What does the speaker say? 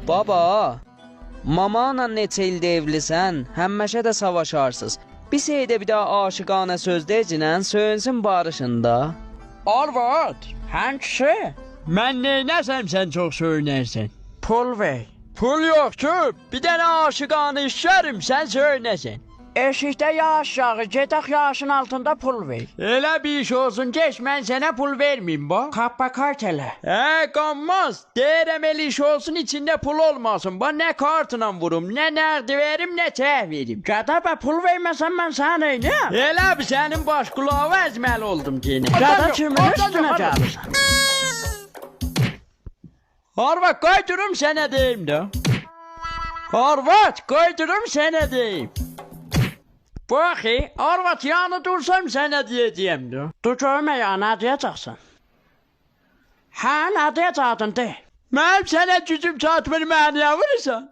Baba, mamanla neçə ildə evlisən, həmməşə də savaşarsız. Bir şeydə bir daha aşıqanə söz deyəcəksən, söyünsün barışında. Arvad, hənkisi? Mən neynəsəm sən çox söynərsən? Pul ver. Pul yox ki, bir dənə aşıqanı işlərim, sən söynəsən. Eşikdə yağış yağı, gedək yağışın altında pul ver. Elə bir iş olsun geç, mən sənə pul verməyim ba. Kappa kart elə. Qanmaz. Deyirəm elə iş olsun, içində pul olmasın. Ba, nə kartla vurum, nə nərdi verim, nə çək verim. Qada pul verməsən mən sənə neyniyəm? Elə bir sənin baş qulağı əzməli oldum ki. Qada kimin üstünə gəlirsən? Arvad, qoydurum sənə deyim də. Arvad, qoydurum sənə deyim. Baxı, arvad yanı dursam sənə deyəcəyəm də. Dur görmə ya, nə deyəcəksən? Hə, nə deyəcəkdin de? Mənim sənə gücüm çatmır, mənə vurursan.